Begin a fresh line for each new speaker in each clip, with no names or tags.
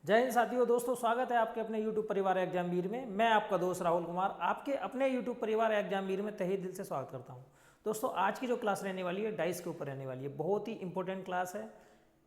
जय हिंद साथियों। दोस्तों, स्वागत है आपके अपने YouTube परिवार एग्जामवीर में। मैं आपका दोस्त राहुल कुमार आपके अपने YouTube परिवार एग्जामवीर में तहे दिल से स्वागत करता हूं। दोस्तों, आज की जो क्लास रहने वाली है डाइस के ऊपर रहने वाली है। बहुत ही इंपॉर्टेंट क्लास है,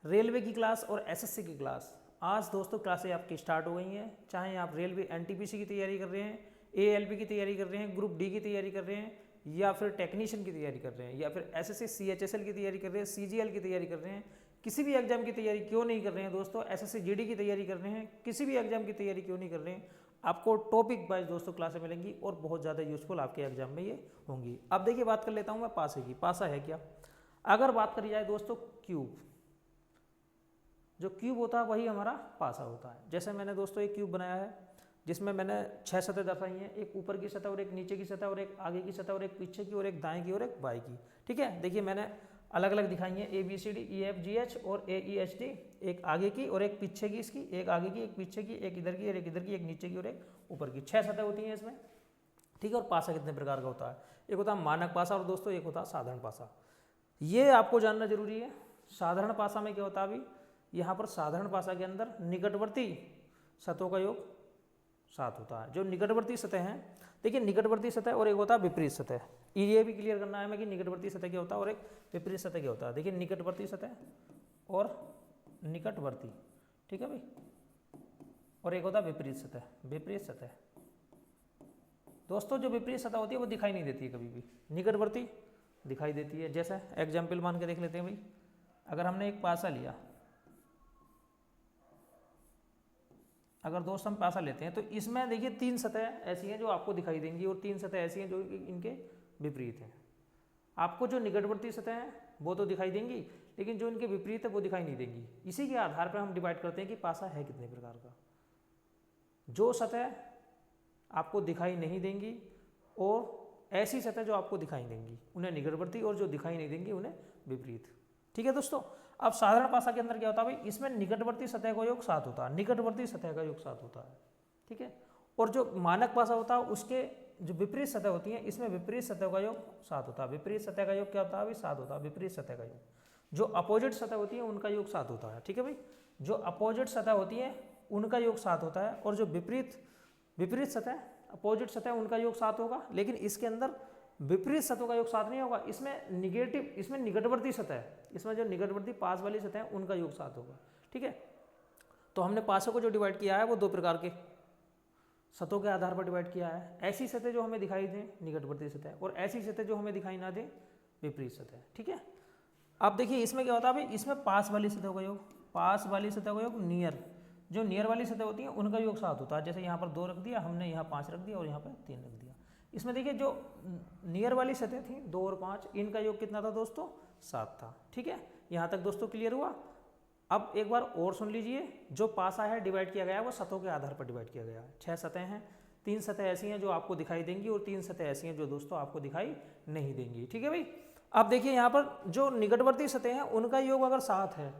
रेलवे की क्लास और एसएससी की क्लास। आज दोस्तों क्लासें आपकी स्टार्ट हो गई हैं। चाहे आप रेलवे एनटीपीसी की तैयारी कर रहे हैं, एएलपी की तैयारी कर रहे हैं, ग्रुप डी की तैयारी कर रहे हैं, या फिर टेक्नीशियन की तैयारी कर रहे हैं, या फिर एसएससी सीएचएसएल की तैयारी कर रहे हैं, सीजीएल की तैयारी कर रहे हैं, किसी भी एग्जाम की तैयारी क्यों नहीं कर रहे हैं दोस्तों, एसएससी जीडी की तैयारी कर रहे हैं, किसी भी एग्जाम की तैयारी क्यों नहीं कर रहे हैं, आपको टॉपिक वाइज दोस्तों क्लासें मिलेंगी और बहुत ज़्यादा यूजफुल आपके एग्जाम में ये होंगी। अब देखिए, बात कर लेता हूँ मैं पासे की। पासा है क्या? अगर बात करी जाए दोस्तों क्यूब, जो क्यूब होता है वही हमारा पासा होता है। जैसे मैंने दोस्तों एक क्यूब बनाया है जिसमें मैंने 6 सतह दर्शाई हैं, एक ऊपर की सतह और एक नीचे की सतह और एक आगे की सतह और एक पीछे की और एक दाएं की और एक बाएं की। ठीक है, देखिए मैंने अलग अलग दिखाई है, ABCD EFGH और AEHD, एक आगे की और एक पीछे की, इसकी एक आगे की एक पीछे की, एक इधर की और एक इधर की, एक नीचे की और एक ऊपर की। 6 सतह होती हैं इसमें। ठीक है, और पासा कितने प्रकार का होता है? एक होता है मानक पासा और दोस्तों एक होता है साधारण पासा। ये आपको जानना जरूरी है। साधारण पासा में क्या होता है? अभी यहाँ पर साधारण पासा के अंदर निकटवर्ती सतहों का योग 7 होता है। जो निकटवर्ती सतह हैं, देखिए निकटवर्ती सतह और एक होता है विपरीत सतह। ये भी क्लियर करना है हमें कि निकटवर्ती सतह क्या होता है और एक विपरीत सतह क्या होता है। देखिए निकटवर्ती सतह और निकटवर्ती, ठीक है भाई, और एक होता है विपरीत सतह। विपरीत सतह दोस्तों, जो विपरीत सतह होती है वो दिखाई नहीं देती है कभी भी, निकटवर्ती दिखाई देती है। जैसे एग्जाम्पल मान के देख लेते हैं भाई, अगर हमने एक पासा लिया, अगर दोस्त हम पासा लेते हैं तो इसमें देखिए 3 सतह ऐसी हैं जो आपको दिखाई देंगी और 3 सतह ऐसी हैं जो इनके विपरीत हैं। आपको जो निकटवर्ती सतह हैं वो तो दिखाई देंगी, लेकिन जो इनके विपरीत है वो दिखाई नहीं देंगी। इसी के आधार पर हम डिवाइड करते हैं कि पासा है कितने प्रकार का। जो सतह आपको दिखाई नहीं देंगी और ऐसी सतह जो आपको दिखाई देंगी उन्हें निकटवर्ती, और जो दिखाई नहीं देंगी उन्हें विपरीत। ठीक है दोस्तों, अब साधारण पासा के अंदर क्या होता है भाई, इसमें निकटवर्ती सतह का योग 7 होता है। निकटवर्ती सतह का योग 7 होता है। ठीक है, और जो मानक पासा होता है उसके जो विपरीत सतह होती है, इसमें विपरीत सतह का योग 7 होता है। विपरीत सतह का योग क्या होता है भाई? 7 होता है विपरीत सतह का योग। जो अपोजिट सतह होती है उनका योग 7 होता है। ठीक है भाई, जो अपोजिट सतह होती है उनका योग 7 होता है, और जो विपरीत सतह अपोजिट सतह उनका योग 7 होगा। लेकिन इसके अंदर विपरीत सतहों का योग 7 नहीं होगा। इसमें निगेटिव, इसमें निकटवर्ती सतह, इसमें जो निकटवर्ती पास वाली सतह है उनका योग 7 होगा। ठीक है, तो हमने पासों को जो डिवाइड किया है वो 2 प्रकार के सतहों के आधार पर डिवाइड किया है। ऐसी सतह जो हमें दिखाई दें निकटवर्ती सतह, और ऐसी सतह जो हमें दिखाई ना दे विपरीत सतह। ठीक है, अब देखिए इसमें क्या होता है भाई, इसमें पास वाली सतह का योग, पास वाली सतह का योग नियर, जो नियर वाली सतह होती है उनका योग 7 होता है। जैसे यहाँ पर 2 रख दिया हमने, यहाँ 5 रख दिया और यहाँ पर 3 रख दिया। इसमें देखिए जो नियर वाली सतह थी 2 और 5, इनका योग कितना था दोस्तों? 7 था। ठीक है, यहाँ तक दोस्तों क्लियर हुआ। अब एक बार और सुन लीजिए, जो पासा है डिवाइड किया गया है वो सतहों के आधार पर डिवाइड किया गया है। 6 सतह हैं, 3 सतह ऐसी हैं जो आपको दिखाई देंगी और 3 सतह ऐसी हैं जो दोस्तों आपको दिखाई नहीं देंगी। ठीक है भाई, अब देखिए यहाँ पर जो निकटवर्ती सतह हैं उनका योग अगर 7 है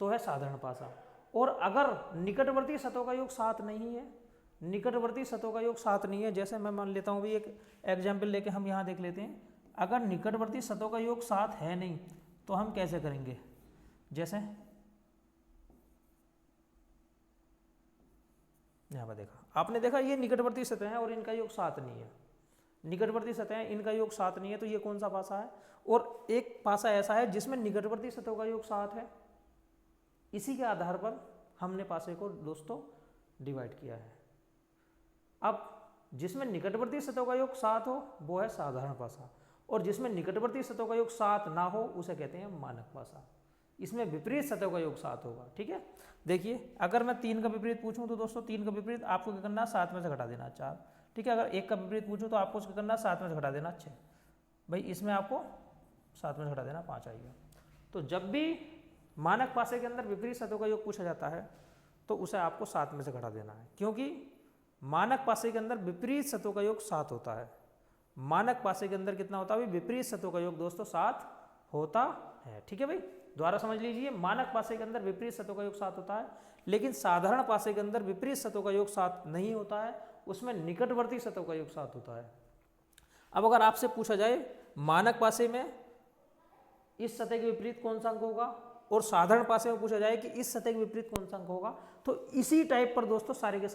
तो है साधारण पासा, और अगर निकटवर्ती सतहों का योग 7 नहीं है, निकटवर्ती सतहों का योग 7 नहीं है, जैसे मैं मान लेता हूँ भाई, एक एग्जाम्पल लेके हम यहाँ देख लेते हैं। अगर निकटवर्ती सतहों का योग 7 है नहीं तो हम कैसे करेंगे? जैसे यहाँ पर देखा आपने, देखा ये निकटवर्ती सतह है और इनका योग 7 नहीं है। निकटवर्ती सतह है, इनका योग 7 नहीं है, तो ये कौन सा पासा है? और एक पासा ऐसा है जिसमें निकटवर्ती सतहों का योग 7 है। इसी के आधार पर हमने पासे को दोस्तों डिवाइड किया है। अब जिसमें निकटवर्ती सतहों का योग 7 हो वो है साधारण पासा, और जिसमें निकटवर्ती सतहों का योग 7 ना हो उसे कहते हैं मानक पासा। इसमें विपरीत सतहों का योग 7 होगा। ठीक है, देखिए अगर मैं 3 का विपरीत पूछूं तो दोस्तों 3 का विपरीत आपको क्या करना है? 7 में से घटा देना 4। ठीक है, अगर 1 का विपरीत पूछूं तो आपको क्या करना है? 7 में से घटा देना 6। भाई इसमें आपको 7 में से घटा देना 5 आएगा। तो जब भी मानक पासे के अंदर विपरीत सतहों का योग पूछा जाता है तो उसे आपको 7 में से घटा देना है, क्योंकि मानक पासे के अंदर विपरीत सतहों का योग 7 होता है। मानक पासे के अंदर कितना होता है? विपरीत सतहों का योग दोस्तों 7 होता है। ठीक है भाई, दोबारा समझ लीजिए, मानक पासे के अंदर विपरीत सतहों का योग 7 होता है, लेकिन साधारण पासे के अंदर विपरीत सतहों का योग 7 नहीं होता है, उसमें निकटवर्ती सतहों का योग 7 होता है। अब अगर आपसे पूछा जाए मानक पासे में इस सतह के विपरीत कौन सा अंक होगा, और साधारण पासे में पूछा जाए कि इस सतह के विपरीत कौन सा अंक होगा, तो इसी टाइप पर दोस्तों सारे के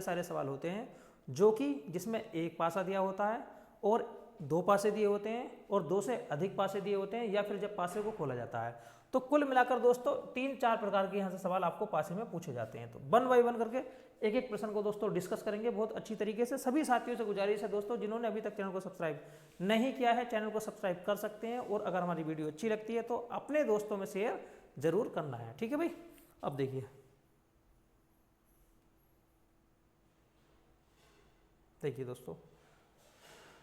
सारे सवाल होते हैं, जो कि जिसमें एक पासा दिया होता है और दो पासे दिए होते हैं और दो से अधिक पासे दिए होते हैं, या फिर जब पासे को खोला जाता है। तो कुल मिलाकर दोस्तों 3-4 प्रकार के यहाँ से सवाल आपको पासे में पूछे जाते हैं। तो 1 बाय 1 करके एक एक प्रश्न को दोस्तों डिस्कस करेंगे बहुत अच्छी तरीके से। सभी साथियों से गुजारिश है दोस्तों, जिन्होंने अभी तक चैनल को सब्सक्राइब नहीं किया है, चैनल को सब्सक्राइब कर सकते हैं, और अगर हमारी वीडियो अच्छी लगती है तो अपने दोस्तों में शेयर जरूर करना है। ठीक है भाई, अब देखिए दोस्तों,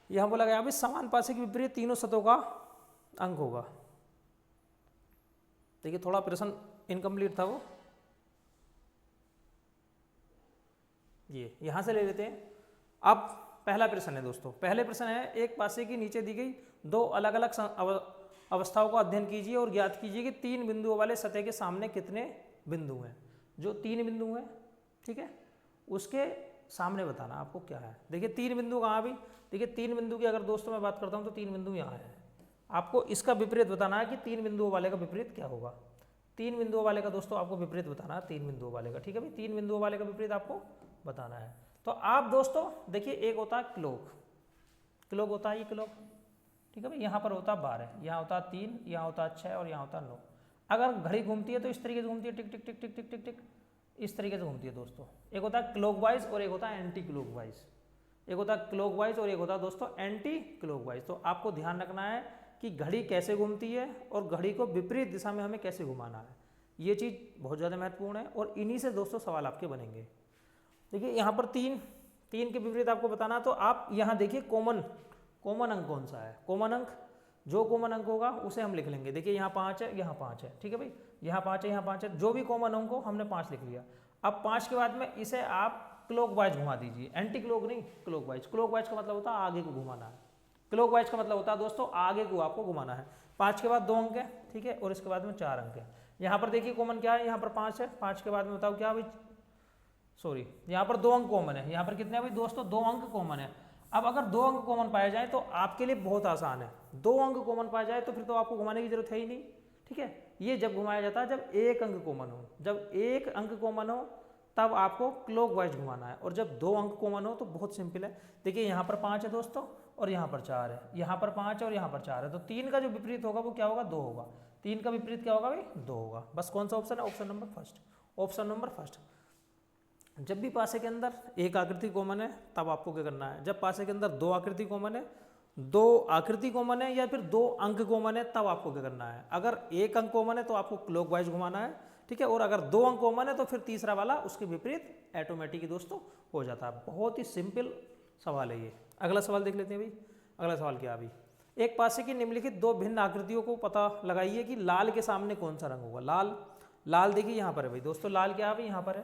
यहां बोला गया अभी समान पासे के विपरीत तीनों सतहों का अंक होगा। देखिए थोड़ा प्रश्न इनकम्प्लीट था वो, ये यहां से ले लेते हैं। अब पहला प्रश्न है दोस्तों, पहले प्रश्न है एक पासे की नीचे दी गई दो अलग अलग अवस्थाओं का अध्ययन कीजिए और ज्ञात कीजिए कि 3 बिंदुओं वाले सतह के सामने कितने बिंदु हैं। जो 3 बिंदु हैं, ठीक है, उसके सामने बताना आपको क्या है। देखिए 3 बिंदु कहाँ भी, देखिए 3 बिंदु की अगर दोस्तों मैं बात करता हूँ तो 3 बिंदु यहाँ है। आपको इसका विपरीत बताना है कि 3 बिंदुओं वाले का विपरीत क्या होगा। 3 बिंदुओं वाले का दोस्तों आपको विपरीत बताना है, 3 बिंदुओं वाले का, ठीक है भाई, 3 बिंदुओं वाले का विपरीत आपको बताना है। तो आप दोस्तों देखिए, एक होता है क्लोक होता है, ये क्लोक, ठीक है भाई, यहाँ पर होता है 12, यहाँ होता है 3, यहाँ होता है 6 और यहाँ होता है 9। अगर घड़ी घूमती है तो इस तरीके से घूमती है, टिक टिक टिक टिक टिक टिक टिक, इस तरीके से घूमती है दोस्तों। एक होता है क्लॉकवाइज और एक होता है एंटी क्लॉकवाइज। एक होता है क्लॉकवाइज और एक होता है दोस्तों एंटी क्लॉकवाइज। तो आपको ध्यान रखना है कि घड़ी कैसे घूमती है और घड़ी को विपरीत दिशा में हमें कैसे घुमाना है, ये चीज़ बहुत ज़्यादा महत्वपूर्ण है, और इन्हीं से दोस्तों सवाल आपके बनेंगे। देखिए यहाँ पर 3 के विपरीत आपको बताना, तो आप यहाँ देखिए कॉमन अंक कौन सा है। कॉमन अंक, जो कॉमन अंक होगा उसे हम लिख लेंगे। देखिए यहाँ 5 है, यहाँ 5 है, ठीक है भाई, यहाँ 5 है, यहाँ 5 है, जो भी कॉमन अंक हो हमने 5 लिख लिया। अब 5 के बाद में इसे आप क्लॉकवाइज घुमा दीजिए, एंटी क्लॉक नहीं, क्लॉकवाइज। क्लॉकवाइज का मतलब होता है आगे को घुमाना है, क्लॉकवाइज का मतलब होता है दोस्तों आगे को आपको घुमाना है। 5 के बाद 2 अंक है, ठीक है, और इसके बाद में 4 अंक है। यहाँ पर देखिए कॉमन क्या है, यहाँ पर 5 है, 5 के बाद में बताओ क्या भाई, सॉरी, यहाँ पर 2 अंक कॉमन है। यहाँ पर कितने हैं भाई दोस्तों, 2 अंक कॉमन है। अब अगर 2 अंक कॉमन पाए जाए तो आपके लिए बहुत आसान है। 2 अंक कॉमन पाया जाए तो फिर तो आपको घुमाने की जरूरत है ही नहीं, ठीक है। ये जब घुमाया जाता है जब 1 अंक कॉमन हो, जब 1 अंक कॉमन हो तब आपको क्लॉकवाइज घुमाना है, और जब 2 अंक कॉमन हो तो बहुत सिंपल है। देखिए यहाँ पर 5 है दोस्तों और यहाँ पर 4 है, यहाँ पर 5 है और यहाँ पर 4 है, तो 3 का जो विपरीत होगा वो क्या होगा, 2 होगा। 3 का विपरीत क्या होगा भाई, 2 होगा। बस कौन सा ऑप्शन है, option number first, option number first. जब भी पासे के अंदर एक आकृति कॉमन है तब आपको क्या करना है, जब पासे के अंदर 2 आकृति कॉमन है, 2 आकृति कॉमन है या फिर 2 अंक कॉमन है तब आपको क्या करना है। अगर 1 अंक कॉमन है तो आपको क्लॉकवाइज घुमाना है, ठीक है, और अगर 2 अंक कॉमन है तो फिर तीसरा वाला उसके विपरीत ऑटोमेटिक दोस्तों हो जाता है। बहुत ही सिंपल सवाल है ये। अगला सवाल देख लेते हैं भाई। अगला सवाल क्या है भाई, एक पासे की निम्नलिखित 2 भिन्न आकृतियों को पता लगाइए कि लाल के सामने कौन सा रंग होगा। लाल देखिए यहाँ पर है भाई दोस्तों, लाल क्या है भाई, यहाँ पर है।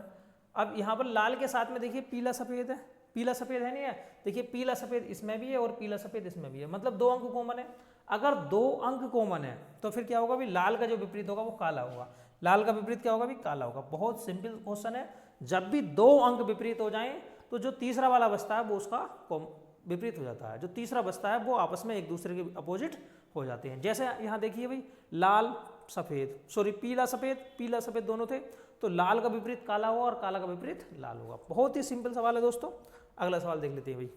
अब यहाँ पर लाल के साथ में देखिए पीला सफेद है, पीला सफेद है नहीं है, देखिए पीला सफेद इसमें भी है और पीला सफेद इसमें भी है, मतलब 2 अंक कॉमन है। अगर 2 अंक कॉमन है तो फिर क्या होगा भाई, लाल का जो विपरीत होगा वो काला होगा। लाल का विपरीत क्या होगा भाई, काला होगा। बहुत सिंपल क्वेश्चन है। जब भी 2 अंक विपरीत हो जाएं तो जो तीसरा वाला बचता है वो उसका विपरीत हो जाता है। जो तीसरा बचता है वो आपस में एक दूसरे के अपोजिट हो जाते हैं। जैसे यहाँ देखिए भाई, लाल सफेद, सॉरी पीला सफेद दोनों थे, तो लाल का विपरीत काला होगा और काला का विपरीत लाल होगा। बहुत ही सिंपल सवाल है दोस्तों। अगला सवाल देख लेते हैं भाई।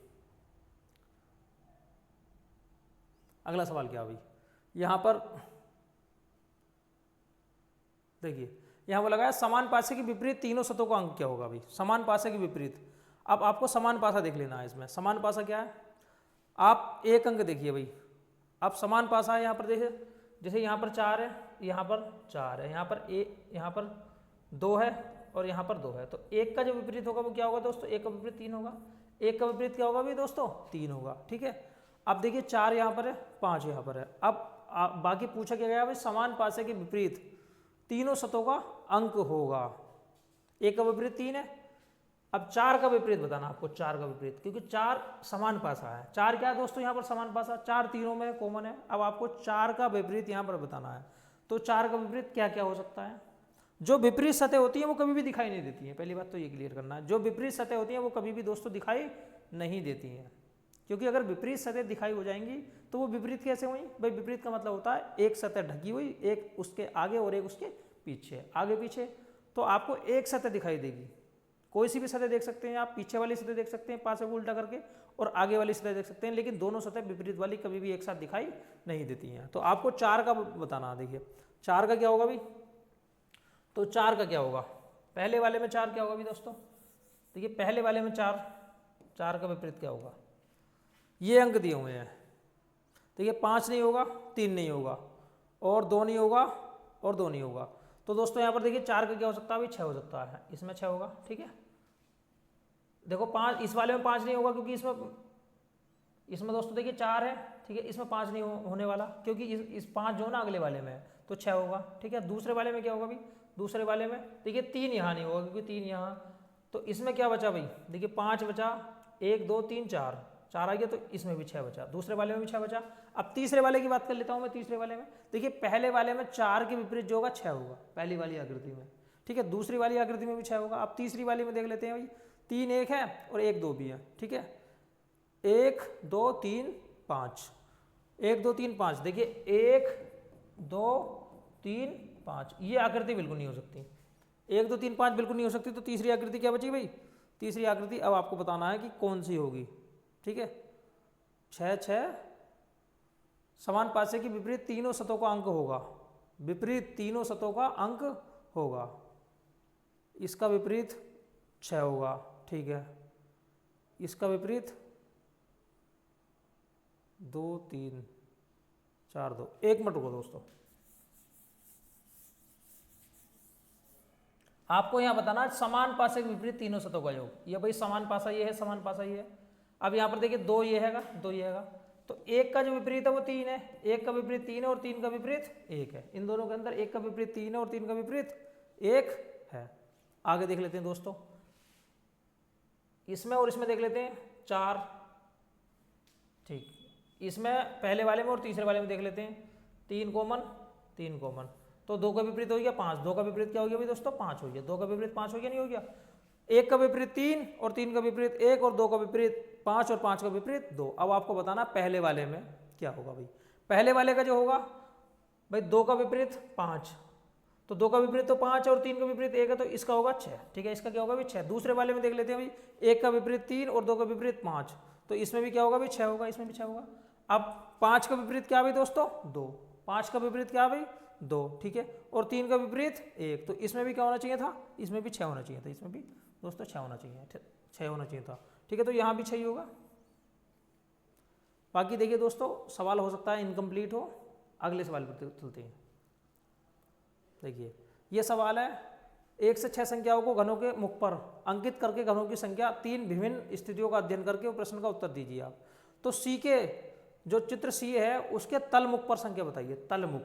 अगला सवाल क्या भाई, यहाँ पर देखिए, यहाँ वो लगाया समान पासे के विपरीत तीनों सतहों का अंक क्या होगा भाई, समान पासे के विपरीत। अब आपको समान पासा देख लेना है। इसमें समान पासा क्या है, आप 1 अंक देखिए भाई, आप समान पासा है यहाँ पर देखिए, जैसे यहाँ पर 4 है, यहाँ पर 4 है, यहाँ पर 2 है और यहाँ पर 2 है, तो 1 का जो विपरीत होगा वो क्या होगा दोस्तों, 1 का विपरीत 3 होगा। 1 का विपरीत क्या होगा भाई दोस्तों, 3 होगा, ठीक है। अब देखिए 4 यहाँ पर है, 5 यहाँ पर है। अब बाकी पूछा क्या गया भाई, समान पासे के विपरीत तीनों सतहों का अंक होगा। 1 का विपरीत 3 है, अब 4 का विपरीत बताना आपको, 4 का विपरीत, क्योंकि 4 समान पासा है। 4 क्या है दोस्तों, यहाँ पर समान पासा, 4 तीनों में कॉमन है। अब आपको 4 का विपरीत यहाँ पर बताना है। तो 4 का विपरीत क्या क्या हो सकता है। जो विपरीत सतह होती है वो कभी भी दिखाई नहीं देती है, पहली बात तो ये क्लियर करना है। जो विपरीत सतह होती है वो कभी भी दोस्तों दिखाई नहीं देती हैं, क्योंकि अगर विपरीत सतह दिखाई हो जाएंगी तो वो विपरीत कैसे हुई भाई? विपरीत का मतलब होता है एक सतह ढकी हुई, एक उसके आगे और एक उसके पीछे, आगे पीछे। तो आपको एक सतह दिखाई देगी, कोई सी भी सतह देख सकते हैं आप, पीछे वाली सतह देख सकते हैं 5 को उल्टा करके, और आगे वाली सतह देख सकते हैं, लेकिन दोनों सतह विपरीत वाली कभी भी एक साथ दिखाई नहीं देती हैं। तो आपको 4 का बताना, देखिए 4 का क्या होगा भाई? तो 4 का क्या होगा? पहले वाले में 4 क्या होगा भी दोस्तों? देखिए पहले वाले में 4 का विपरीत क्या होगा? ये अंक दिए हुए हैं, देखिए 5 नहीं होगा, 3 नहीं होगा, और 2 नहीं होगा, और 2 नहीं होगा। तो दोस्तों यहाँ पर देखिए 4 का क्या हो सकता है भाई? 6 हो सकता है, इसमें 6 होगा। ठीक है, देखो 5 इस वाले में 5 नहीं होगा, क्योंकि इसमें दोस्तों देखिए 4 है, ठीक है, इसमें 5 नहीं होने वाला, क्योंकि इस 5 जो ना अगले वाले में है, तो 6 होगा। ठीक है, दूसरे वाले में क्या होगा भाई? दूसरे वाले में देखिए 3 यहाँ नहीं होगा, क्योंकि 3 यहाँ, तो इसमें क्या बचा भाई? देखिए 5 बचा, 1 2 3 4 आ गया, तो इसमें भी 6 बचा, दूसरे वाले में भी 6 बचा। अब तीसरे वाले की बात कर लेता हूँ मैं। तीसरे वाले में देखिए पहले वाले में 4 के विपरीत जो होगा 6 होगा, पहली वाली आकृति में। ठीक है, दूसरी वाली आकृति में भी 6 होगा। अब तीसरी वाली में देख लेते हैं भाई, 3 1 है और 1 2 भी है। ठीक है, 1 2 3 5, 1 2 3 5, देखिए 1 2 3 5, ये आकृति बिल्कुल नहीं हो सकती। 1 2 3 5 बिल्कुल नहीं हो सकती, तो तीसरी आकृति क्या बची भाई? तीसरी आकृति अब आपको बताना है कि कौन सी होगी। ठीक है, 6 6 समान पासे की विपरीत तीनों सतहों का अंक होगा, विपरीत तीनों सतहों का अंक होगा, इसका विपरीत 6 होगा। ठीक है, इसका विपरीत 2 3 4 2। 1 मिनट रुको दोस्तों, आपको यहां बताना समान पासे के विपरीत तीनों सतहों का योग। ये भाई समान पासा ये है, समान पासा ये है। अब यहां पर देखिए 2 ये हैगा, 2 ये हैगा, तो 1 का जो विपरीत है वो 3 है, 1 का विपरीत 3 है और 3 का विपरीत 1 है। इन दोनों के अंदर 1 का विपरीत 3 है और 3 का विपरीत 1 है। आगे देख लेते हैं दोस्तों, इसमें और इसमें देख लेते हैं 4। ठीक, इसमें पहले वाले में और तीसरे वाले में देख लेते हैं 3 कॉमन, 3 कॉमन, तो 2 का विपरीत हो गया 5। 2 का विपरीत क्या हो गया भाई दोस्तों? 5 हो गया। 2 का विपरीत 5 हो गया, नहीं हो गया? 1 का विपरीत 3 और 3 का विपरीत 1 और 2 का विपरीत 5 और 5 का विपरीत 2। अब आपको बताना पहले वाले में क्या होगा भाई? पहले वाले का जो होगा भाई 2 का विपरीत 5, तो 2 का विपरीत तो 5 और 3 का विपरीत 1 है, तो इसका होगा 6। ठीक है, इसका क्या होगा भाई? 6। दूसरे वाले में देख लेते हैं भाई, 1 का विपरीत 3 और 2 का विपरीत 5, तो इसमें भी क्या होगा भाई? 6 होगा, इसमें भी 6 होगा। अब 5 का विपरीत क्या भाई दोस्तों? 2। 5 का विपरीत क्या भाई? 2। ठीक है, और 3 का विपरीत 1, तो इसमें भी क्या होना चाहिए था? इसमें भी 6 होना चाहिए था, इसमें भी दोस्तों 6 होना चाहिए, 6 होना चाहिए था। ठीक है, तो यहाँ भी 6 ही होगा। बाकी देखिए दोस्तों, सवाल हो सकता है इनकम्प्लीट हो, अगले सवाल पर चलते हैं। देखिए ये सवाल है, 1 से 6 संख्याओं को घनों के मुख पर अंकित करके घनों की संख्या 3 विभिन्न स्थितियों का अध्ययन करके प्रश्न का उत्तर दीजिए आप। तो सी के जो चित्र सी है उसके तलमुख पर संख्या बताइए। तलमुख,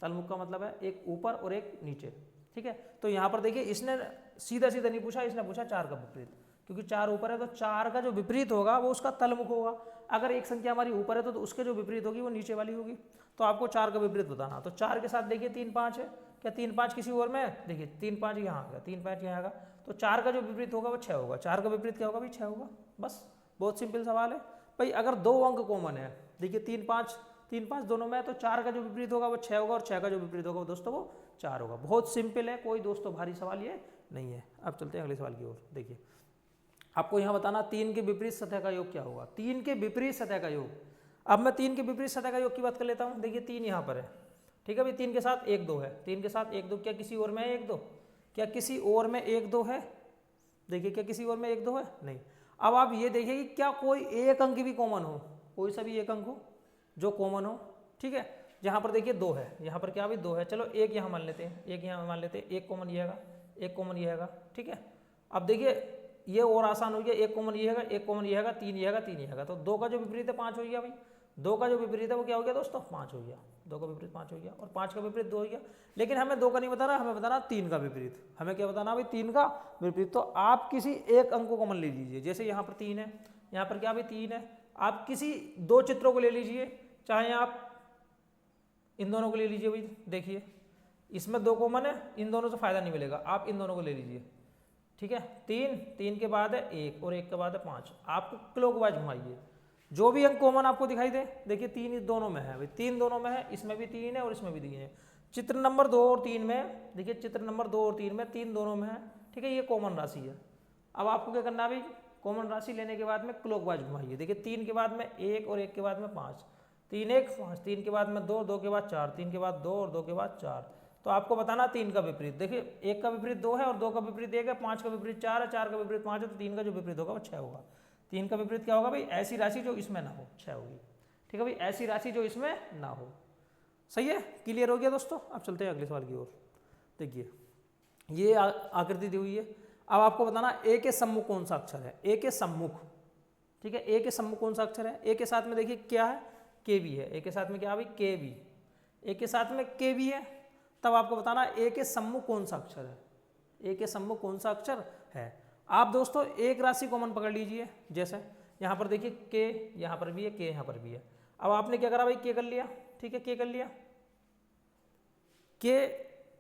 तलमुख का मतलब है एक ऊपर और एक नीचे। ठीक है, तो यहाँ पर देखिए इसने सीधा सीधा नहीं पूछा, इसने पूछा 4 का विपरीत, क्योंकि 4 ऊपर है तो 4 का जो विपरीत होगा वो उसका तलमुख होगा। अगर एक संख्या हमारी ऊपर है तो उसके जो विपरीत होगी वो नीचे वाली होगी। तो आपको 4 का विपरीत बताना। तो 4 के साथ देखिए 3 5 है, क्या 3 5 किसी और में? देखिए 3 5 यहाँ आएगा, 3 5 यहाँ आएगा, तो 4 का जो विपरीत होगा वो 6 होगा। 4 का विपरीत क्या होगा भाई? 6 होगा। बस बहुत सिंपल सवाल है भाई। अगर 2 अंक कॉमन है, देखिए 3 5 दोनों में है, तो 4 का जो विपरीत होगा वो 6 होगा और 6 का जो विपरीत होगा वो दोस्तों वो 4 होगा। बहुत सिंपल है, कोई दोस्तों भारी सवाल ये नहीं है। अब चलते हैं अगले सवाल की ओर। देखिए आपको यहाँ बताना 3 के विपरीत सतह का योग क्या होगा। 3 के विपरीत सतह का योग। अब मैं 3 के विपरीत सतह का योग की बात कर लेता हूँ। देखिए 3 यहाँ पर है, ठीक है भाई, 3 के साथ 1 2 है, 3 के साथ 1 2, क्या किसी और में है 1 2? क्या किसी और में 1 2 है? देखिए क्या किसी और में 1 2 है? नहीं। अब आप ये देखिए कि क्या कोई एक अंक भी कॉमन हो, कोई सा भी एक अंक हो जो कॉमन हो। ठीक है, जहाँ पर देखिए 2 है, यहाँ पर क्या भी 2 है, चलो 1 यहाँ मान लेते हैं, 1 यहाँ मान लेते हैं, 1 कॉमन ये हैगा, 1 कॉमन ये हैगा। ठीक है, अब देखिए ये और आसान हो गया, 1 कॉमन ये हैगा, 1 कॉमन ये हैगा, 3 ये हैगा, 3 ये हैगा, तो 2 का जो विपरीत है 5 हो गया भाई। 2 का जो विपरीत है वो क्या हो गया दोस्तों? 5 हो गया। 2 का विपरीत 5 हो गया और 5 का विपरीत 2 हो गया। लेकिन हमें 2 का नहीं बताना, हमें बताना 3 का विपरीत। हमें क्या बताना भाई? 3 का विपरीत। तो आप किसी एक अंक को कॉमन ले लीजिए, जैसे यहाँ पर 3 है, यहाँ पर क्या भाई 3 है। आप किसी 2 चित्रों को ले लीजिए, चाहे आप इन दोनों को ले लीजिए भाई। देखिए इसमें 2 कॉमन है, इन दोनों से फायदा नहीं मिलेगा, आप इन दोनों को ले लीजिए। ठीक है, 3 के बाद है 1 और 1 के बाद है 5। आपको क्लॉकवाइज घुमाइए, जो भी अंक कॉमन आपको दिखाई दे, देखिए 3 इस दोनों में है भाई, 3 दोनों में है, इसमें भी 3 है और इसमें भी 3 है। चित्र नंबर 2 और 3 में, देखिए चित्र नंबर 2 और 3 में 3 दोनों में है, ठीक है, ये कॉमन राशि है। अब आपको क्या करना है भाई, कॉमन राशि लेने के बाद में क्लॉकवाइज घुमाइए। देखिए 3 के बाद में 1 और 1 के बाद में 5, 3 1 5, 3 के बाद में 2, 2 के बाद 4, 3 के बाद 2 और 2 के बाद 4। तो आपको बताना 3 का विपरीत। देखिए 1 का विपरीत 2 है और 2 का विपरीत 1 है, 5 का विपरीत 4 है, 4 का विपरीत 5 है, तो 3 का जो विपरीत होगा वो 6 होगा। 3 का विपरीत क्या होगा भाई, ऐसी राशि जो इसमें ना हो, 6 होगी। ठीक है भाई, ऐसी राशि जो इसमें ना हो। सही है, क्लियर हो गया दोस्तों। अब चलते हैं अगले सवाल की ओर। देखिए ये आकृति दी हुई है, अब आपको बताना ए के सम्मुख कौन सा अक्षर है, ए के सम्मुख। ठीक है, ए के सम्मुख कौन सा अक्षर है, ए के साथ में देखिए क्या है, के भी है, ए के साथ में क्या भाई, के भी, ए के साथ में के भी है। तब आपको बताना ए के सम्मुख कौन सा अक्षर है, ए के सम्मुख कौन सा अक्षर है। आप दोस्तों एक राशि कॉमन पकड़ लीजिए, जैसे यहाँ पर देखिए के यहाँ पर भी है, के यहाँ पर भी है। अब आपने क्या करा भाई, के कर लिया, ठीक है, के कर लिया, के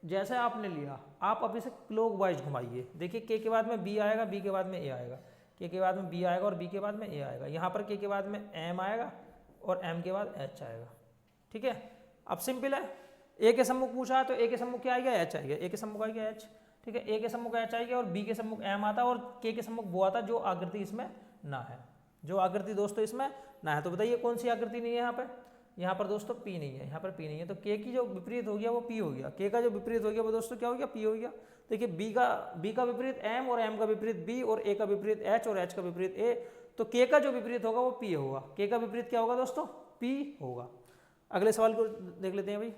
जैसे आपने लिया, आप अब इसे क्लॉकवाइज घुमाइए। देखिए के बाद में बी आएगा, बी के बाद में ए आएगा, के बाद में बी आएगा और बी के बाद में ए आएगा। यहाँ पर के बाद में एम आएगा और एम के बाद एच आएगा। ठीक है, अब सिंपल है, ए के सम्मुख पूछा है तो ए के सम्मुख क्या आएगा, एच आएगा, ए के सम्मुख आएगा एच। ठीक है, ए के सम्मुख एच आएगा और बी के सम्मुख एम आता और के सम्मुख वो आता जो आकृति इसमें ना है, जो आकृति दोस्तों इसमें ना है। तो बताइए कौन सी आकृति नहीं है यहाँ पर, यहाँ पर दोस्तों पी नहीं है, यहाँ पर पी नहीं है, तो के की जो विपरीत हो गया वो पी हो गया, के का जो विपरीत हो गया वो दोस्तों क्या हो गया, पी हो गया। देखिए बी का विपरीत एम और एम का विपरीत बी और ए का विपरीत एच और एच का विपरीत ए, तो के का जो विपरीत होगा वो पी होगा, के का विपरीत क्या होगा दोस्तों, पी होगा। अगले सवाल को देख लेते हैं भाई,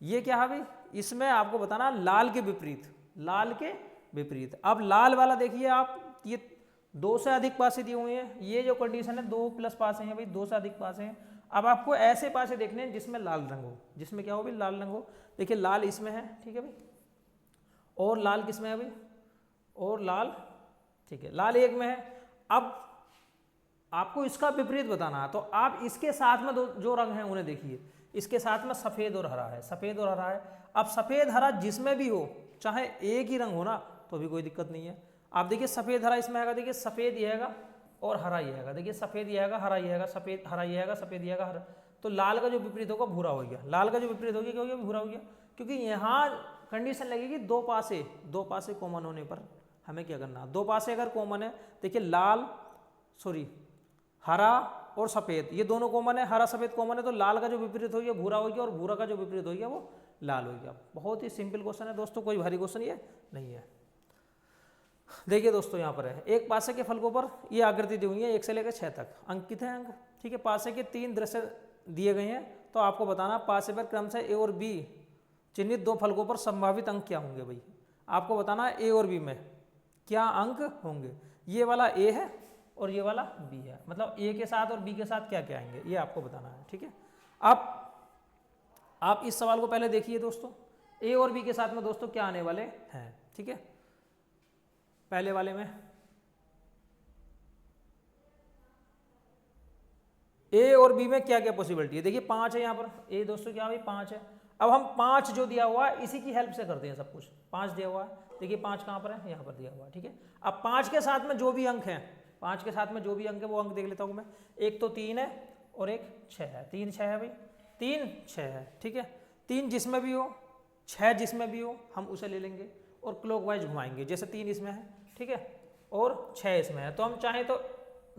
ये क्या है भाई, इसमें आपको बताना लाल के विपरीत, लाल के विपरीत। अब लाल वाला देखिए आप, ये 2 से अधिक पासे दिए हुए हैं, ये जो कंडीशन है 2 प्लस पासे हैं भाई, 2 से अधिक पासे हैं। अब आपको ऐसे पासे देखने हैं जिसमें लाल रंग हो, जिसमें क्या हो भाई, लाल रंग हो। देखिए लाल इसमें है, ठीक है भाई, और लाल किसमें है भाई, और लाल, ठीक है, लाल एक में है। अब आपको इसका विपरीत बताना है, तो आप इसके साथ में जो रंग हैं उन्हें देखिए, इसके साथ में सफ़ेद और हरा है, सफ़ेद और हरा है। अब सफ़ेद हरा जिसमें भी हो, चाहे एक ही रंग हो ना, तो भी कोई दिक्कत नहीं है। आप देखिए सफ़ेद हरा इसमें आएगा, देखिए सफ़ेद ये आएगा और हरा ये आएगा, देखिए सफ़ेद ये आएगा, हरा ये आएगा, सफ़ेद हरा ये आएगा, सफ़ेद ये आएगा, हरा। तो लाल का जो विपरीत होगा भूरा हो गया, लाल का जो विपरीत हो गया क्या हो गया, भूरा हो गया। क्योंकि यहाँ कंडीशन लगेगी दो पासे कॉमन होने पर हमें क्या करना है, 2 पासे अगर कॉमन है, देखिए लाल हरा और सफ़ेद ये दोनों कॉमन है, हरा सफ़ेद कॉमन है, तो लाल का जो विपरीत हो गया भूरा हो गया और भूरा का जो विपरीत हो गया वो लाल हो गया। बहुत ही सिंपल क्वेश्चन है दोस्तों, कोई भारी क्वेश्चन ये नहीं है। देखिए दोस्तों यहाँ पर है, एक पासे के फलकों पर ये आकृति दी हुई है 1 से लेकर 6 तक अंकित है अंक। ठीक है, पासे के 3 दृश्य दिए गए हैं, तो आपको बताना पासे पर क्रमशः ए और बी चिन्हित 2 फलकों पर संभावित अंक क्या होंगे भाई। आपको बताना ए और बी में क्या अंक होंगे, ये वाला ए है और ये वाला बी है, मतलब ए के साथ और बी के साथ क्या क्या आएंगे ये आपको बताना है। ठीक है, आप इस सवाल को पहले देखिए दोस्तों, ए और बी के साथ में दोस्तों क्या आने वाले हैं। ठीक है, पहले वाले में ए और बी में क्या क्या पॉसिबिलिटी है, देखिए 5 है यहाँ पर, ए दोस्तों क्या भाई 5 है। अब हम 5 जो दिया हुआ है इसी की हेल्प से करते हैं सब कुछ, 5 दिया हुआ है, देखिए 5 कहाँ पर है, यहाँ पर दिया हुआ है। ठीक है, अब 5 के साथ में जो भी अंक हैं, 5 के साथ में जो भी अंक है वो अंक देख लेता हूँ मैं। एक तो 3 है और एक 6 है, 3 6 है भाई, 3 6 है। ठीक है, 3 जिसमें भी हो, 6 जिसमें भी हो हम उसे ले लेंगे और क्लॉकवाइज घुमाएंगे, जैसे 3 इसमें है, ठीक है, और 6 इसमें है, तो हम चाहे तो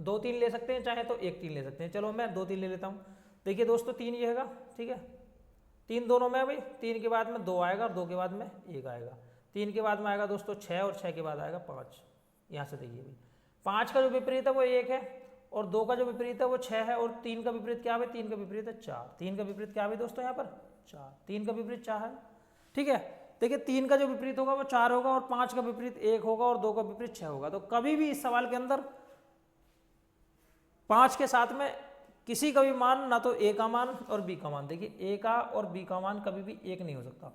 2 3 ले सकते हैं, चाहे तो 1 3 ले सकते हैं। चलो मैं 2 3 ले लेता हूँ। देखिए दोस्तों 3 ये हैगा, ठीक है, 3 दोनों में है भाई, 3 के बाद में 2 आएगा और 2 के बाद में 1 आएगा, 3 के बाद में आएगा दोस्तों 6 और 6 के बाद आएगा 5। यहाँ से देखिए भाई 5 का जो विपरीत है वो 1 है और 2 का जो विपरीत है वो 6 है और 3 का विपरीत क्या है, 3 का विपरीत है 4, 3 का विपरीत क्या है दोस्तों यहाँ पर 4, 3 का विपरीत 4 है। ठीक है, देखिए 3 का जो विपरीत होगा वो 4 होगा और 5 का विपरीत 1 होगा और 2 का विपरीत 6 होगा। तो कभी भी इस सवाल के अंदर 5 के साथ में किसी का भी मान, ना तो ए का मान और बी का मान, देखिए ए का और बी का मान कभी भी 1 नहीं हो सकता,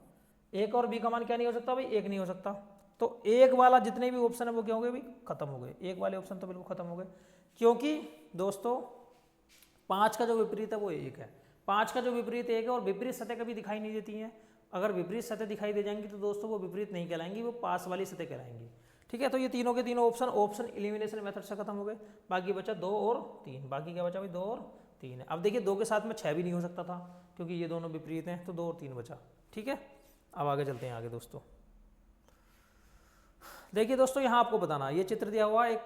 ए का और बी का मान क्या नहीं हो सकता भाई, 1 नहीं हो सकता। तो 1 वाला जितने भी ऑप्शन है वो क्या हो गए भाई, खत्म हो गए, 1 वाले ऑप्शन तो बिल्कुल खत्म हो गए, क्योंकि दोस्तों 5 का जो विपरीत है वो 1 है, 5 का जो विपरीत 1 है और विपरीत सतह कभी दिखाई नहीं देती हैं। अगर विपरीत सतह दिखाई दे जाएंगी तो दोस्तों वो विपरीत नहीं कहलाएंगी, वो पास वाली सतह कहलाएंगी। ठीक है, तो ये तीनों के तीनों ऑप्शन एलिमिनेशन मेथड से खत्म हो गए। बाकी बचा 2 और 3, बाकी क्या बचा भाई 2 और 3 है। अब देखिए 2 के साथ में 6 भी नहीं हो सकता था क्योंकि ये दोनों विपरीत हैं, तो 2 और 3 बचा। ठीक है, अब आगे चलते हैं आगे दोस्तों। देखिए दोस्तों यहाँ आपको बताना, ये चित्र दिया हुआ है, एक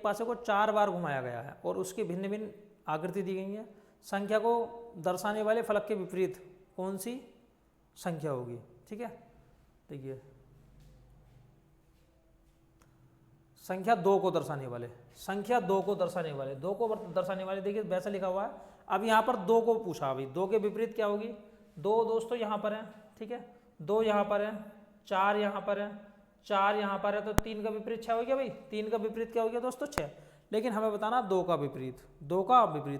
पासे को 4 बार घुमाया गया है और उसकी भिन्न भिन्न आकृति दी गई है। संख्या को दर्शाने वाले फलक के विपरीत कौन सी संख्या होगी। ठीक है, देखिए संख्या 2 को दर्शाने वाले, दो को दर्शाने वाले देखिए वैसा लिखा हुआ है। अब यहाँ पर 2 को पूछा, अभी 2 के विपरीत क्या होगी। 2 दोस्तों यहाँ पर है, ठीक है, 2 यहाँ पर है, 4 यहाँ पर है, 4 यहाँ पर है, तो 3 का विपरीत 6 हो गया भाई। 3 का विपरीत क्या हो गया दोस्तों 6। लेकिन हमें बताना 2 का विपरीत,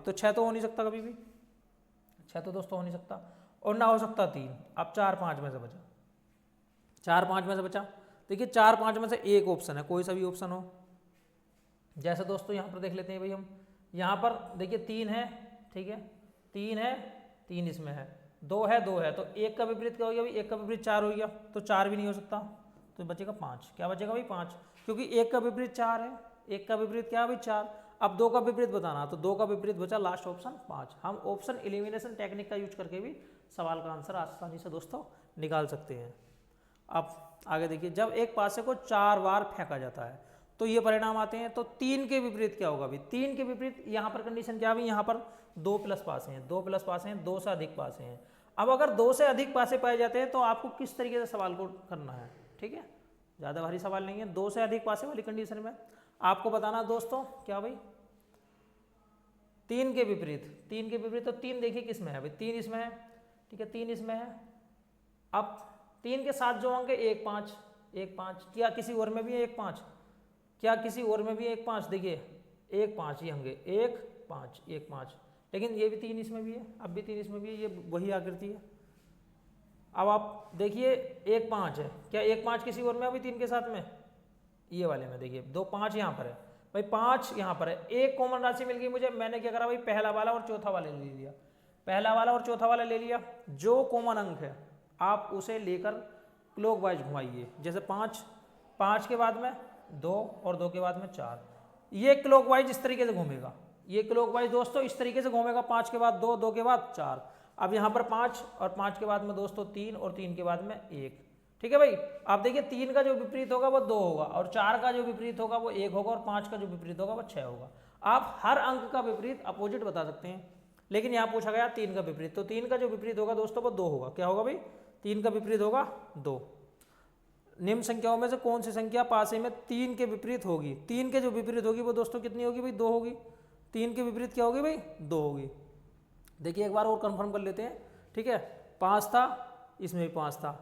तो 6 तो हो नहीं सकता कभी भी, 6 तो दोस्तों हो नहीं सकता, और ना हो सकता 3। अब 4 5 में से बचा, 4 5 में से बचा। देखिए 4 5 में से एक ऑप्शन है, कोई सा भी ऑप्शन हो। जैसे दोस्तों यहाँ पर देख लेते हैं भाई हम, यहाँ पर देखिए 3 है, ठीक है, 3 है, 3 इसमें है, 2 है, 2 है, तो 1 का विपरीत क्या हो गया भाई, 1 का विपरीत 4 हो गया, तो 4 भी नहीं हो सकता, तो बचेगा 5। क्या बचेगा भाई 5, क्योंकि 1 का विपरीत 4 है, 1 का विपरीत क्या है भाई 4। अब 2 का विपरीत बताना, तो 2 का विपरीत बचा लास्ट ऑप्शन 5। हम ऑप्शन एलिमिनेशन टेक्निक का यूज करके भी सवाल का आंसर आसानी से दोस्तों निकाल सकते हैं। अब आगे देखिए, जब एक पासे को 4 बार फेंका जाता है तो ये परिणाम आते हैं। तो 3 के विपरीत क्या होगा भाई, 3 के विपरीत यहाँ पर कंडीशन क्या है, यहाँ पर 2 प्लस पासे हैं, 2 प्लस पासे हैं, 2 से अधिक पासे हैं। अब अगर 2 से अधिक पासे पाए जाते हैं तो आपको किस तरीके से सवाल को करना है। ठीक है, ज़्यादा भारी सवाल नहीं है। 2 से अधिक पासे वाली कंडीशन में आपको बताना दोस्तों क्या भाई, 3 के विपरीत, तो 3 देखिए किस में है भाई, 3 इसमें है, ठीक है, 3 इसमें है। अब 3 के साथ जो होंगे 1 5, 1 5, क्या किसी और में भी है 1 5, क्या किसी और में भी 1 5, देखिए 1 5 ही होंगे, 1 5 1 5, लेकिन ये भी 3 इसमें भी है, अब भी 3 इसमें भी है, ये वही आकृति है। अब आप देखिए 1 5 है, क्या 1 5 किसी और में अभी 3 के साथ में, ये वाले में देखिए 2 5 यहाँ पर है भाई, 5 यहाँ पर है, एक कॉमन राशि मिल गई मुझे। मैंने क्या करा भाई, पहला वाला और चौथा वाला ले लिया, पहला वाला और चौथा वाला ले लिया। जो कॉमन अंक है आप उसे लेकर क्लॉकवाइज घुमाइए। जैसे 5 के बाद में 2 और 2 के बाद में 4, ये क्लॉकवाइज इस तरीके से घूमेगा, ये क्लॉकवाइज दोस्तों इस तरीके से घूमेगा। 5 के बाद 2, 2 के बाद 4, अब यहाँ पर 5 और 5 के बाद में दोस्तों 3 और 3 के बाद में 1। ठीक है भाई, आप देखिए 3 का जो विपरीत होगा वो 2 होगा, और 4 का जो विपरीत होगा वो 1 होगा, और 5 का जो विपरीत होगा वो 6 होगा। आप हर अंक का विपरीत अपोजिट बता सकते हैं, लेकिन यहाँ पूछा गया 3 का विपरीत, तो 3 का जो विपरीत होगा दोस्तों वो 2 होगा। क्या होगा भाई, 3 का विपरीत होगा 2। निम्न संख्याओं में से कौन सी संख्या पासे में 3 के विपरीत होगी। 3 के जो विपरीत होगी वो दोस्तों कितनी होगी भाई, 2 होगी। 3 के विपरीत क्या होगी भाई, 2 होगी। देखिए एक बार और कंफर्म कर लेते हैं, ठीक है, 5 था, इसमें भी 5 था।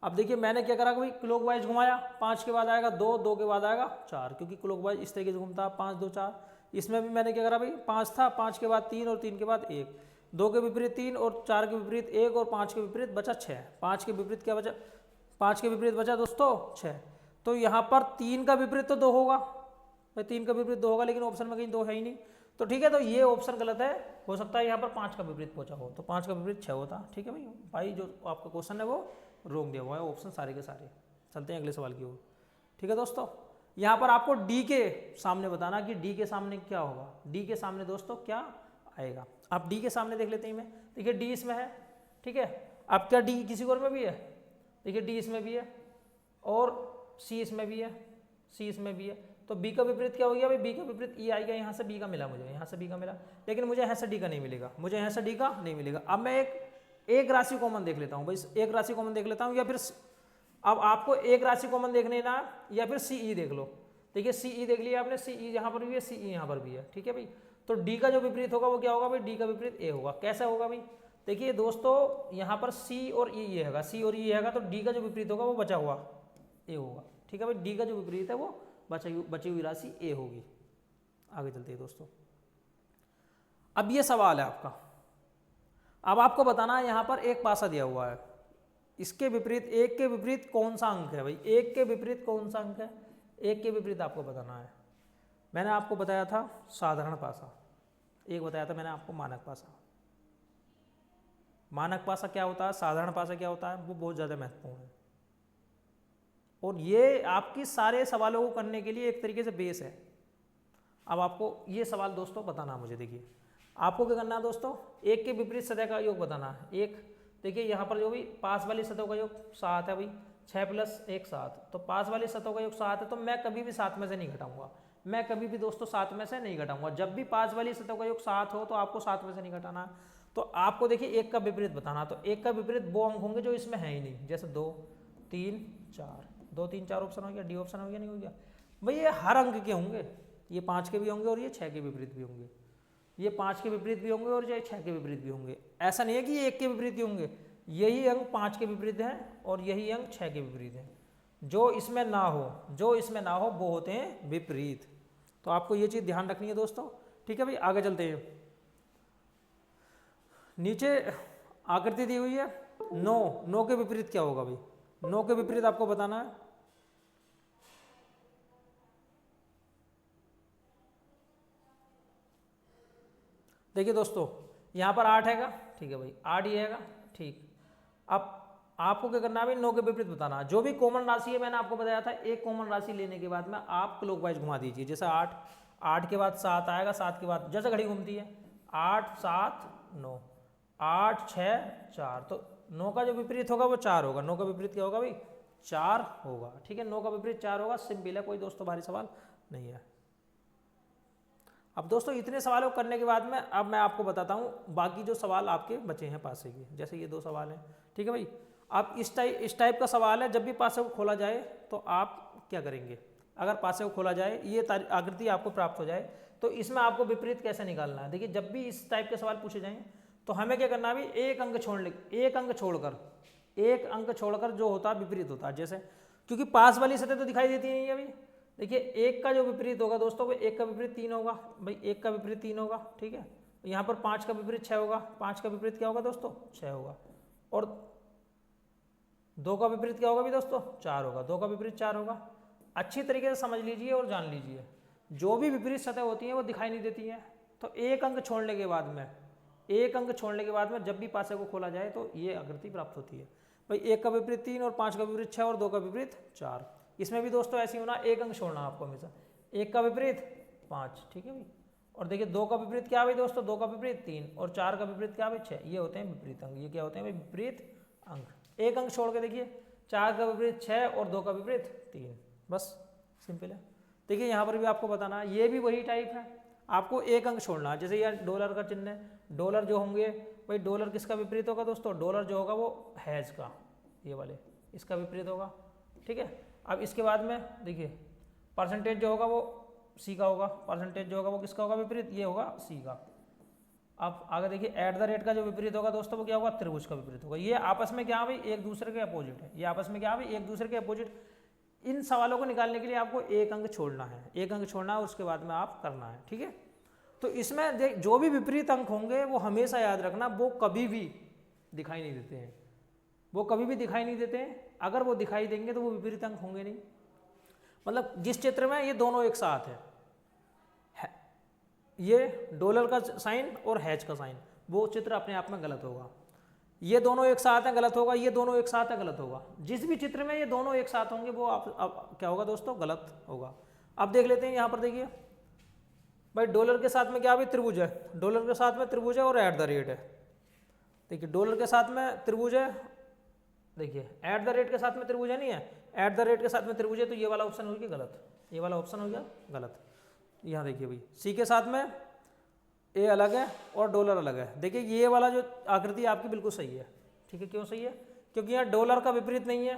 अब देखिए मैंने क्या करा भाई, क्लॉकवाइज घुमाया, 5 के बाद आएगा 2, 2 के बाद आएगा 4, क्योंकि क्लॉकवाइज इस तरीके से घूमता है, 5 2 4। इसमें भी मैंने क्या करा भाई, 5 था, 5 के बाद 3 और 3 के बाद 1, 2 के विपरीत 3 और 4 के विपरीत 1 और 5 के विपरीत बचा 6। 5 के विपरीत क्या बचा, 5 के विपरीत बचा दोस्तों 6। तो यहाँ पर 3 का विपरीत तो 2 होगा भाई, 3 का विपरीत 2 होगा, लेकिन ऑप्शन में कहीं 2 है ही नहीं, तो ठीक है, तो ये ऑप्शन गलत है। हो सकता है यहाँ पर 5 का विपरीत पहुंचा हो, तो 5 का विपरीत 6 होता। ठीक है भाई, जो आपका क्वेश्चन है वो रोक दिया हुआ है, ऑप्शन सारे के सारे। चलते हैं अगले सवाल की ओर। ठीक है दोस्तों, यहाँ पर आपको डी के सामने बताना कि डी के सामने क्या होगा। डी के सामने दोस्तों क्या आएगा, आप डी के सामने देख लेते हैं। मैं देखिए डी इसमें है, ठीक है, अब क्या डी किसी और में भी है, देखिए डी इसमें भी है, और सी इसमें भी है, सी इसमें भी है, तो बी का विपरीत क्या हो गया भाई, बी का विपरीत ई आएगा। यहाँ से बी का मिला मुझे, यहाँ से बी का मिला, लेकिन मुझे यहाँ से डी का नहीं मिलेगा, मुझे यहाँ से डी का नहीं मिलेगा। अब मैं एक राशि कॉमन देख लेता हूँ भाई, एक राशि कॉमन देख लेता हूँ, या फिर अब आपको एक राशि कॉमन देखने ना, या फिर सी ई देख लो। देखिए सी ई देख लिया आपने, सी ई यहाँ पर भी है, सी ई यहाँ पर भी है। ठीक है भाई, तो डी का जो विपरीत होगा वो क्या होगा भाई, डी का विपरीत ए होगा। कैसा होगा भाई, देखिए दोस्तों यहाँ पर सी और ई ये हैगा, सी और ई हैगा, तो डी का जो विपरीत होगा वो बचा हुआ ए होगा। ठीक है भाई, डी का जो विपरीत है वो बची हुई राशि ए होगी। आगे चलते हैं दोस्तों, अब ये सवाल है आपका, अब आपको बताना है यहाँ पर एक पासा दिया हुआ है, इसके विपरीत, एक के विपरीत कौन सा अंक है भाई, एक के विपरीत कौन सा अंक है, एक के विपरीत आपको बताना है। मैंने आपको बताया था साधारण पासा, एक बताया था मैंने आपको मानक पासा। मानक पासा क्या होता है, साधारण पासा क्या होता है, वो बहुत ज़्यादा महत्वपूर्ण है। और ये आपकी सारे सवालों को करने के लिए एक तरीके से बेस है। अब आपको ये सवाल दोस्तों बताना मुझे, देखिए आपको क्या करना है दोस्तों, एक के विपरीत सतह का योग बताना है। एक देखिए यहाँ पर जो भी पास वाली सतहों का योग 7 है भाई, 6 + 1 7, तो पास वाली सतहों का योग 7 है, तो मैं कभी भी 7 में से नहीं घटाऊंगा, मैं कभी भी दोस्तों 7 में से नहीं घटाऊंगा। जब भी पास वाली सतहों का योग 7 हो तो आपको 7 में से नहीं घटाना। तो आपको देखिए एक का विपरीत बताना, तो एक का विपरीत वो अंक होंगे जो इसमें है ही नहीं, जैसे 2 3 4, 2 3 4 ऑप्शन हो गया, डी ऑप्शन हो गया, नहीं हो गया भाई, ये हर अंक के होंगे, ये 5 के भी होंगे और ये 6 के विपरीत भी होंगे, ये 5 के विपरीत भी होंगे और ये 6 के विपरीत भी होंगे। ऐसा नहीं है कि ये 1 के विपरीत ही होंगे, यही अंक 5 के विपरीत हैं और यही अंक 6 के विपरीत हैं। जो इसमें ना हो वो होते हैं विपरीत। तो आपको ये चीज़ ध्यान रखनी है दोस्तों, ठीक है भाई। आगे चलते हैं, नीचे आकृति दी हुई है 9 के विपरीत क्या होगा भाई, 9 के विपरीत आपको बताना है। देखिए दोस्तों यहाँ पर 8 हैगा, ठीक है भाई, 8 ही हैगा, ठीक। अब आपको क्या करना है भाई, 9 के विपरीत बताना। जो भी कॉमन राशि है, मैंने आपको बताया था, एक कॉमन राशि लेने के बाद में आप क्लॉकवाइज घुमा दीजिए। जैसे 8 के बाद 7 आएगा, 7 के बाद जैसे घड़ी घूमती है 8 7 9, 8 6 4, तो 9 का जो विपरीत होगा वो 4 होगा। 9 का विपरीत क्या होगा भाई, 4 होगा, ठीक है। 9 का विपरीत 4 होगा, सिंपल है, कोई दोस्तों भारी सवाल नहीं है। अब दोस्तों इतने सवालों को करने के बाद में अब मैं आपको बताता हूँ बाकी जो सवाल आपके बचे हैं पासे के, जैसे ये 2 सवाल हैं, ठीक है भाई। अब इस टाइप का सवाल है, जब भी पासे को खोला जाए तो आप क्या करेंगे, अगर पासे को खोला जाए, ये आकृति आपको प्राप्त हो जाए, तो इसमें आपको विपरीत कैसे निकालना है। देखिए जब भी इस टाइप के सवाल पूछे जाएँ तो हमें क्या करना है भाई, एक अंक छोड़कर जो होता है विपरीत होता है। जैसे क्योंकि पास वाली सतह तो दिखाई देती नहीं है अभी, देखिए एक का जो विपरीत होगा दोस्तों, वो एक का विपरीत 3 होगा भाई, एक का विपरीत 3 होगा, ठीक है। यहाँ पर 5 का विपरीत 6 होगा, 5 का विपरीत क्या होगा दोस्तों, 6 होगा। और 2 का विपरीत क्या होगा भी दोस्तों, 4 होगा, 2 का विपरीत 4 होगा। अच्छी तरीके से समझ लीजिए और जान लीजिए, जो भी विपरीत सतह होती हैं वो दिखाई नहीं देती हैं। तो एक अंक छोड़ने के बाद में जब भी पासे को खोला जाए तो ये आकृति प्राप्त होती है भाई। एक का विपरीत 3 और 5 का विपरीत 6 और 2 का विपरीत 4। इसमें भी दोस्तों ऐसे होना, एक अंक छोड़ना आपको हमेशा। एक का विपरीत 5, ठीक है भाई। और देखिए 2 का विपरीत क्या भाई दोस्तों, 2 का विपरीत 3 और 4 का विपरीत क्या भाई 6। ये होते हैं विपरीत अंक। ये क्या होते हैं भाई, विपरीत अंक। एक अंक छोड़ के देखिए, 4 का विपरीत 6 और 2 का विपरीत 3, बस सिंपल है। देखिए यहाँ पर भी आपको बताना है, ये भी वही टाइप है, आपको एक अंक छोड़ना है। जैसे यह डॉलर का चिन्ह है, डॉलर जो होंगे भाई, डॉलर किसका विपरीत होगा दोस्तों, डॉलर जो होगा वो हैज का, ये वाले इसका विपरीत होगा, ठीक है। अब इसके बाद में देखिए परसेंटेज जो होगा वो सी का होगा, परसेंटेज जो होगा वो किसका होगा विपरीत, ये होगा सी का। अब आगे देखिए एट द रेट का जो विपरीत होगा दोस्तों वो क्या होगा, त्रिभुज का विपरीत होगा। ये आपस में क्या भाई, एक दूसरे के अपोजिट है, ये आपस में क्या भाई, एक दूसरे के अपोजिट। इन सवालों को निकालने के लिए आपको एक अंक छोड़ना है, एक अंक छोड़ना है, उसके बाद में आप करना है, ठीक है। तो इसमें जो भी विपरीत अंक होंगे वो हमेशा याद रखना, वो कभी भी दिखाई नहीं देते हैं, वो कभी भी दिखाई नहीं देते हैं। अगर वो दिखाई देंगे तो वो विपरीत अंक होंगे नहीं। मतलब जिस चित्र में ये दोनों एक साथ है, ये डॉलर का साइन और हैज का साइन, वो चित्र अपने आप में गलत होगा। ये दोनों एक साथ है, गलत होगा। ये दोनों एक साथ है, गलत होगा। जिस भी चित्र में ये दोनों एक साथ होंगे वो आप क्या होगा दोस्तों, गलत होगा। अब देख लेते हैं यहाँ पर, देखिए भाई डॉलर के साथ में क्या भी त्रिभुज है, डॉलर के साथ में त्रिभुज है और एट द रेट है। देखिए डॉलर के साथ में त्रिभुज है, देखिए एट द रेट के साथ में त्रिभुज है, नहीं है, एट द रेट के साथ में त्रिभुज है, तो ये वाला ऑप्शन हो गया गलत, ये वाला ऑप्शन हो गया गलत। यहाँ देखिए भाई सी के साथ में ए अलग है और डॉलर अलग है। देखिए ये वाला जो आकृति आपकी बिल्कुल सही है, ठीक है। क्यों सही है, क्योंकि यहाँ डॉलर का विपरीत नहीं है,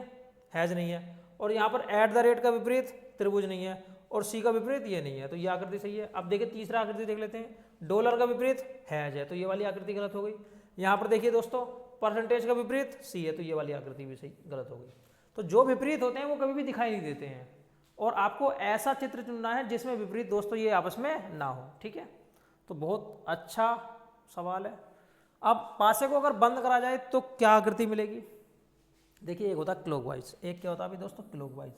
हैज नहीं है, और यहाँ पर एट द रेट का विपरीत त्रिभुज नहीं है, और सी का विपरीत ये नहीं है, तो ये आकृति सही है। अब देखिए तीसरा आकृति देख लेते हैं, डॉलर का विपरीत हैज है, तो ये वाली आकृति गलत हो गई। यहाँ पर देखिए दोस्तों परसेंटेज का विपरीत सी है, तो ये वाली आकृति भी सही गलत हो गई। तो जो विपरीत होते हैं वो कभी भी दिखाई नहीं देते हैं, और आपको ऐसा चित्र चुनना है जिसमें विपरीत दोस्तों ये आपस में ना हो, ठीक है। तो बहुत अच्छा सवाल है। अब पासे को अगर बंद करा जाए तो क्या आकृति मिलेगी, देखिए एक होता है क्लॉकवाइज, एक क्या होता है अभी दोस्तों क्लॉकवाइज।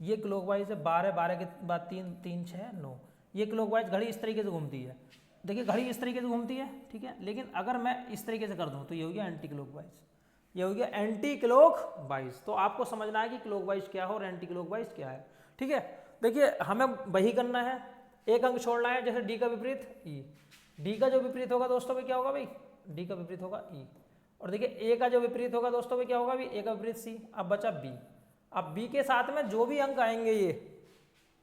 ये क्लॉकवाइज है, 12 के बाद 3 3 6 9, ये क्लॉकवाइज घड़ी इस तरीके से घूमती है। देखिए घड़ी इस तरीके से घूमती है, ठीक है, लेकिन अगर मैं इस तरीके से कर दूं तो ये हो गया एंटी क्लॉकवाइज। ये हो गया एंटी क्लॉकवाइज। तो आपको समझना है कि क्लॉकवाइज क्या है और एंटी क्लॉकवाइज क्या है। ठीक है, देखिए हमें वही करना है, एक अंक छोड़ना है। जैसे डी का विपरीत ई, डी का जो विपरीत होगा दोस्तों भाई क्या होगा भाई, डी का विपरीत होगा ई। और देखिए ए का जो विपरीत होगा दोस्तों भाई क्या होगा भाई, ए का विपरीत सी। अब बचा बी। अब बी के साथ में जो भी अंक आएंगे, ये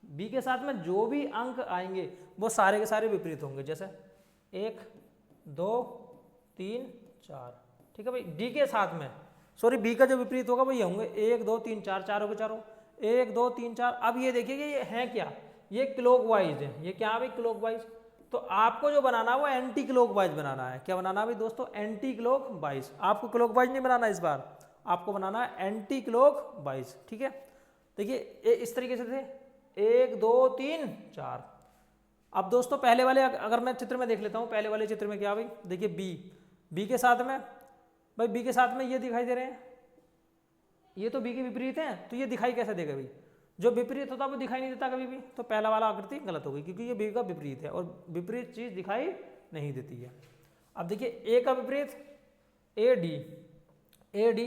बी के साथ में जो भी अंक आएंगे वो सारे के सारे विपरीत होंगे। जैसे 1 2 3 4, ठीक है भाई। डी के साथ में सॉरी बी का जो विपरीत होगा वो ये होंगे 1 2 3 4, चारों के चारों 1 2 3 4। अब ये देखिए ये है क्या, ये क्लॉकवाइज है। ये क्या है भाई, क्लॉकवाइज। तो आपको जो बनाना है वो एंटी क्लॉकवाइज बनाना है। क्या बनाना है भाई दोस्तों, एंटी क्लॉकवाइज। आपको क्लॉकवाइज नहीं बनाना इस बार, आपको बनाना है एंटी क्लॉकवाइज। ठीक है, देखिए इस तरीके से थे 1 2 3 4। अब दोस्तों पहले वाले अगर मैं चित्र में देख लेता हूँ, पहले वाले चित्र में क्या भाई, देखिए बी के साथ में भाई, बी के साथ में ये दिखाई दे रहे हैं, ये तो बी के विपरीत हैं, तो ये दिखाई कैसे देगा भाई, जो विपरीत होता है वो दिखाई नहीं देता कभी भी। तो पहला वाला आकृति गलत हो गई, क्योंकि ये बी का विपरीत है और विपरीत चीज दिखाई नहीं देती है। अब देखिए ए का विपरीत ए डी।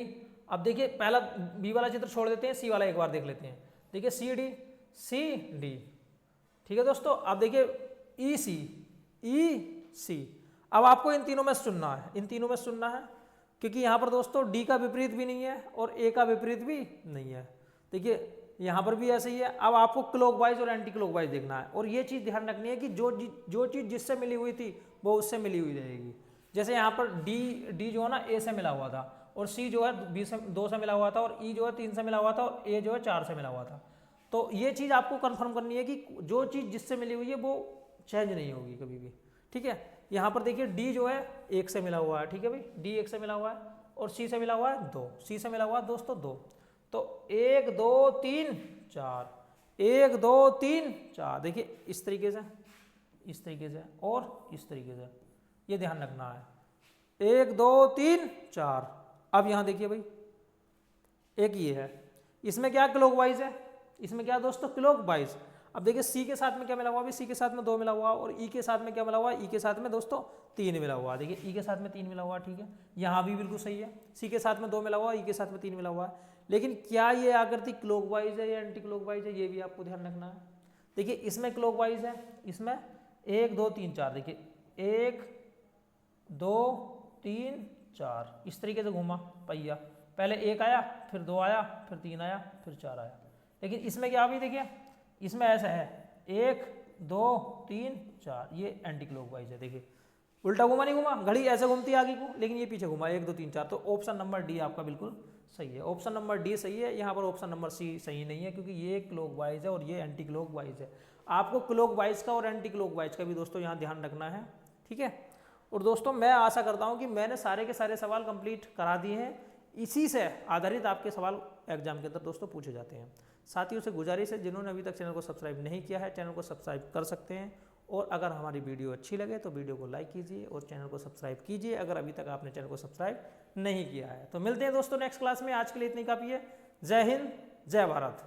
अब देखिए पहला बी वाला चित्र छोड़ देते हैं, सी वाला एक बार देख लेते हैं। देखिए सी डी, ठीक है दोस्तों। अब देखिए ई सी। अब आपको इन तीनों में चुनना है, इन तीनों में चुनना है, क्योंकि यहाँ पर दोस्तों डी का विपरीत भी नहीं है और ए का विपरीत भी नहीं है। देखिए यहाँ पर भी ऐसे ही है। अब आपको क्लॉकवाइज और एंटी क्लॉकवाइज देखना है, और ये चीज़ ध्यान रखनी है कि जो चीज़ जिससे मिली हुई थी वो उससे मिली हुई रहेगी। जैसे यहाँ पर डी जो है ना ए से मिला हुआ था, और सी जो है बी से 2 से मिला हुआ था, और ई जो है 3 से मिला हुआ था, और ए जो है 4 से मिला हुआ था। तो ये चीज़ आपको कंफर्म करनी है कि जो चीज़ जिससे मिली हुई है वो चेंज नहीं होगी कभी भी। ठीक है, यहाँ पर देखिए डी जो है 1 से मिला हुआ है, ठीक है भाई, डी 1 से मिला हुआ है, और सी से मिला हुआ है 2, सी से मिला हुआ है दोस्तों 2। तो 1 2 3 4, 1 2 3 4। देखिए इस तरीके से और इस तरीके से, ये ध्यान रखना है। 1 2 3 4। अब यहाँ देखिए भाई एक ये है, इसमें क्या क्लॉकवाइज है, इसमें क्या दोस्तों क्लॉकवाइज। अब देखिए सी के साथ में क्या मिला हुआ, सी के साथ में 2 मिला हुआ, और ई के साथ में क्या मिला हुआ, ई के साथ में दोस्तों 3 मिला हुआ। देखिए ई के साथ में 3 मिला हुआ, ठीक है, यहाँ भी बिल्कुल सही है। सी के साथ में 2 मिला हुआ, ई के साथ में 3 मिला हुआ है। लेकिन क्या ये आकृति क्लॉकवाइज है या एंटी क्लॉकवाइज है, ये भी आपको ध्यान रखना है। देखिए इसमें क्लॉकवाइज है, इसमें 1 2 3 4। देखिए 1 2 3 4, इस तरीके से घूमा पहिया, पहले 1 आया, फिर 2 आया, फिर 3 आया, फिर 4 आया। लेकिन इसमें क्या भी देखिए, इसमें ऐसा है 1 2 3 4, ये एंटी क्लॉकवाइज है। देखिए उल्टा घुमा नहीं घुमा, घड़ी ऐसे घूमती है आगे को, लेकिन ये पीछे घुमा 1 2 3 4। तो ऑप्शन नंबर डी आपका बिल्कुल सही है, ऑप्शन नंबर डी सही है। यहाँ पर ऑप्शन नंबर सी सही नहीं है, क्योंकि ये क्लॉकवाइज है और ये एंटी क्लॉकवाइज है। आपको क्लॉकवाइज का और एंटी क्लॉकवाइज का भी दोस्तों यहाँ ध्यान रखना है। ठीक है, और दोस्तों मैं आशा करता हूँ कि मैंने सारे के सारे सवाल कंप्लीट करा दिए हैं। इसी से आधारित आपके सवाल एग्जाम के अंदर दोस्तों पूछे जाते हैं। साथियों से गुजारिश है, जिन्होंने अभी तक चैनल को सब्सक्राइब नहीं किया है, चैनल को सब्सक्राइब कर सकते हैं। और अगर हमारी वीडियो अच्छी लगे तो वीडियो को लाइक कीजिए और चैनल को सब्सक्राइब कीजिए, अगर अभी तक आपने चैनल को सब्सक्राइब नहीं किया है। तो मिलते हैं दोस्तों नेक्स्ट क्लास में, आज के लिए इतनी काफ़ी है। जय हिंद, जय भारत।